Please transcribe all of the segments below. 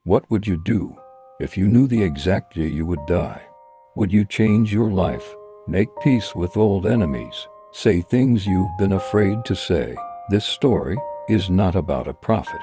What would you do if you knew the exact day you would die? Would you change your life, make peace with old enemies, say things you've been afraid to say? This story is not about a prophet,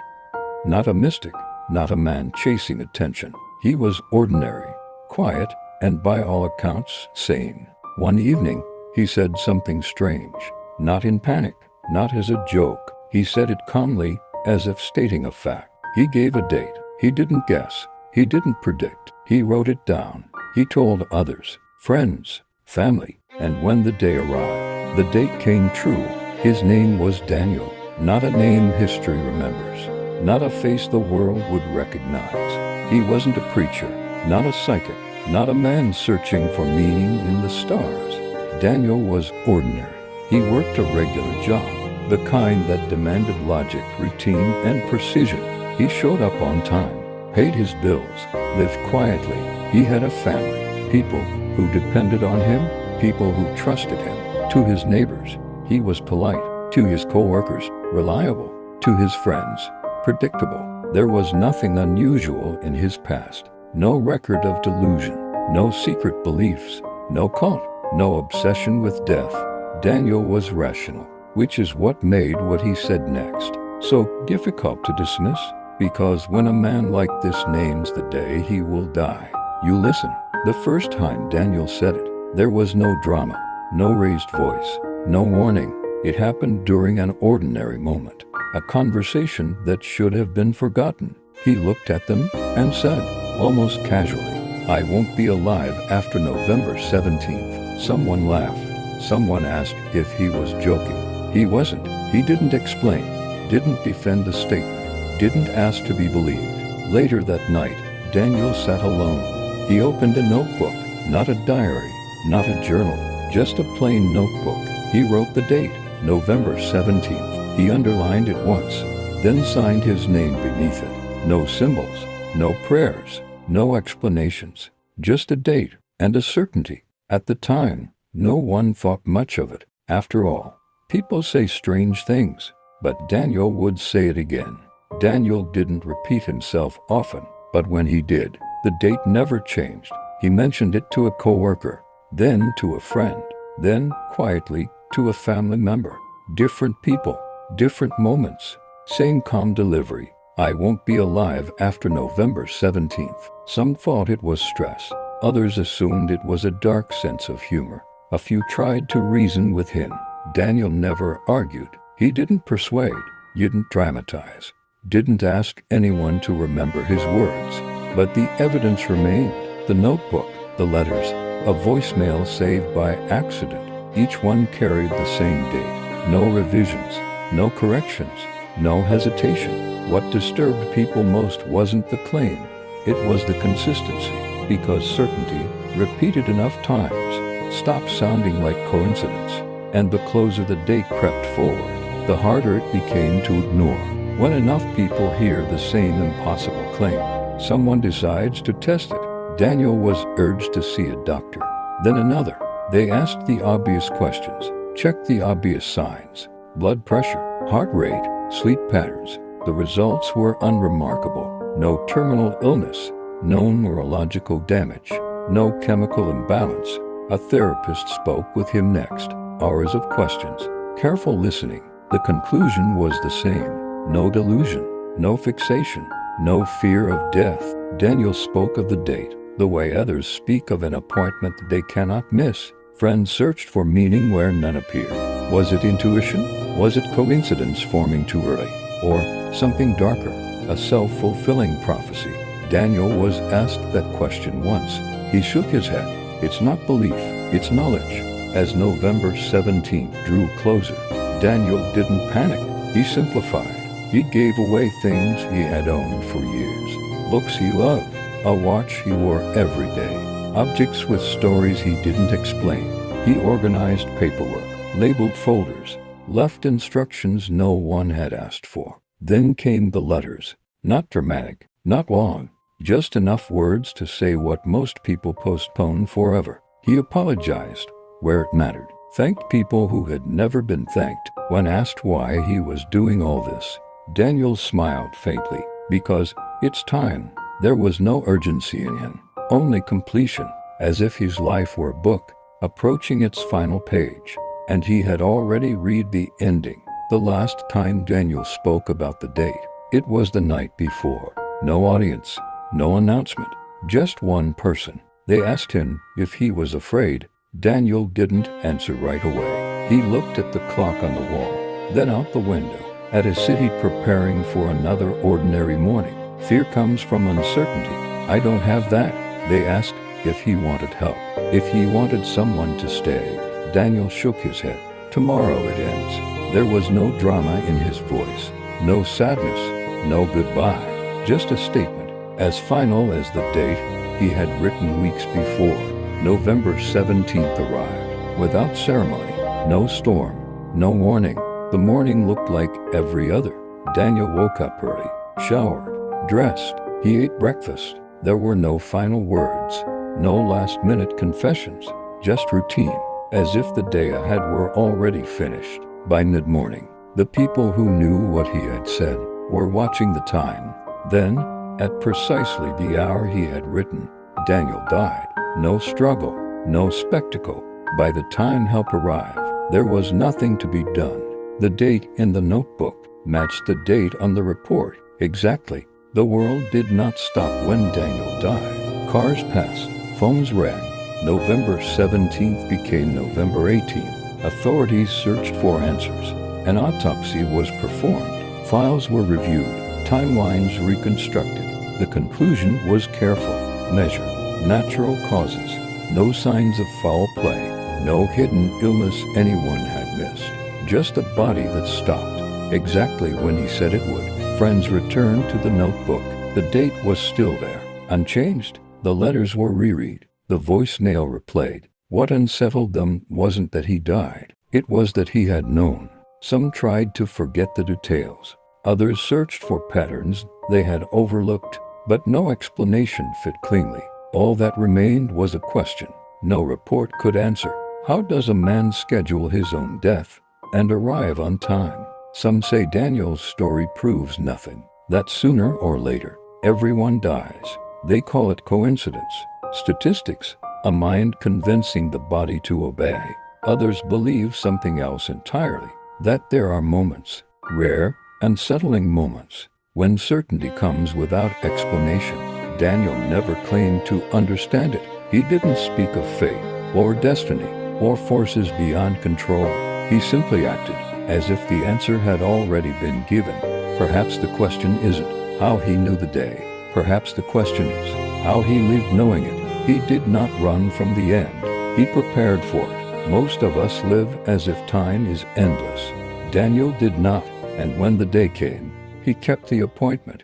not a mystic, not a man chasing attention. He was ordinary, quiet, and by all accounts, sane. One evening, he said something strange, not in panic, not as a joke. He said it calmly, as if stating a fact. He gave a date. He didn't guess. He didn't predict. He wrote it down. He told others, friends, family, and when the day arrived, the date came true. His name was Daniel, not a name history remembers, not a face the world would recognize. He wasn't a preacher, not a psychic, not a man searching for meaning in the stars. Daniel was ordinary. He worked a regular job, the kind that demanded logic, routine, and precision. He showed up on time, paid his bills, lived quietly. He had a family, people who depended on him, people who trusted him. To his neighbors, he was polite. To his co-workers, reliable. To his friends, predictable. There was nothing unusual in his past. No record of delusion, no secret beliefs, no cult, no obsession with death. Daniel was rational, which is what made what he said next so difficult to dismiss. Because when a man like this names the day he will die, you listen. The first time Daniel said it, there was no drama, no raised voice, no warning. It happened during an ordinary moment, a conversation that should have been forgotten. He looked at them and said, almost casually, I won't be alive after November 17th. Someone laughed. Someone asked if he was joking. He wasn't. He didn't explain, didn't defend the statement, didn't ask to be believed. Later that night, Daniel sat alone. He opened a notebook, not a diary, not a journal, just a plain notebook. He wrote the date, November 17th. He underlined it once, then signed his name beneath it. No symbols, no prayers, no explanations, just a date and a certainty. At the time, no one thought much of it. After all, people say strange things, but Daniel would say it again. Daniel didn't repeat himself often, but when he did, the date never changed. He mentioned it to a coworker, then to a friend, then, quietly, to a family member. Different people, different moments, same calm delivery. I won't be alive after November 17th. Some thought it was stress. Others assumed it was a dark sense of humor. A few tried to reason with him. Daniel never argued. He didn't persuade, didn't dramatize, didn't ask anyone to remember his words. But the evidence remained. The notebook, the letters, a voicemail saved by accident. Each one carried the same date. No revisions, no corrections, no hesitation. What disturbed people most wasn't the claim. It was the consistency, because certainty, repeated enough times, stopped sounding like coincidence. And the closer the date crept forward, the harder it became to ignore. When enough people hear the same impossible claim, someone decides to test it. Daniel was urged to see a doctor, then another. They asked the obvious questions, checked the obvious signs, blood pressure, heart rate, sleep patterns. The results were unremarkable. No terminal illness, no neurological damage, no chemical imbalance. A therapist spoke with him next. Hours of questions, careful listening. The conclusion was the same. No delusion, no fixation, no fear of death. Daniel spoke of the date, the way others speak of an appointment they cannot miss. Friends searched for meaning where none appeared. Was it intuition? Was it coincidence forming too early? Or something darker, a self-fulfilling prophecy? Daniel was asked that question once. He shook his head. It's not belief, it's knowledge. As November 17th drew closer, Daniel didn't panic. He simplified. He gave away things he had owned for years. Books he loved, a watch he wore every day, objects with stories he didn't explain. He organized paperwork, labeled folders, left instructions no one had asked for. Then came the letters. Not dramatic, not long, just enough words to say what most people postpone forever. He apologized where it mattered, thanked people who had never been thanked. When asked why he was doing all this, Daniel smiled faintly. Because it's time. There was no urgency in him, only completion, as if his life were a book, approaching its final page. And he had already read the ending. The last time Daniel spoke about the date, it was the night before. No audience, no announcement, just one person. They asked him if he was afraid. Daniel didn't answer right away. He looked at the clock on the wall, then out the window, at a city preparing for another ordinary morning. Fear comes from uncertainty. I don't have that. They asked if he wanted help, if he wanted someone to stay. Daniel shook his head. Tomorrow it ends. There was no drama in his voice, no sadness, no goodbye, just a statement, as final as the date he had written weeks before. November 17th arrived, without ceremony, no storm, no warning. The morning looked like every other. Daniel woke up early, showered, dressed. He ate breakfast. There were no final words, no last-minute confessions, just routine, as if the day ahead were already finished. By mid-morning, the people who knew what he had said were watching the time. Then, at precisely the hour he had written, Daniel died. No struggle, no spectacle. By the time help arrived, there was nothing to be done. The date in the notebook matched the date on the report exactly. The world did not stop when Daniel died. Cars passed, phones rang. November 17th became November 18th. Authorities searched for answers. An autopsy was performed. Files were reviewed, timelines reconstructed. The conclusion was careful, measured. Natural causes, no signs of foul play, no hidden illness anyone had missed. Just a body that stopped, exactly when he said it would. Friends returned to the notebook. The date was still there, unchanged. The letters were reread, the voicemail replayed. What unsettled them wasn't that he died, it was that he had known. Some tried to forget the details. Others searched for patterns they had overlooked, but no explanation fit cleanly. All that remained was a question no report could answer. How does a man schedule his own death and arrive on time? Some say Daniel's story proves nothing, that sooner or later, everyone dies. They call it coincidence, statistics, a mind convincing the body to obey. Others believe something else entirely, that there are moments, rare, unsettling moments, when certainty comes without explanation. Daniel never claimed to understand it. He didn't speak of fate, or destiny, or forces beyond control. He simply acted as if the answer had already been given. Perhaps the question isn't how he knew the day. Perhaps the question is how he lived knowing it. He did not run from the end. He prepared for it. Most of us live as if time is endless. Daniel did not, and when the day came, he kept the appointment.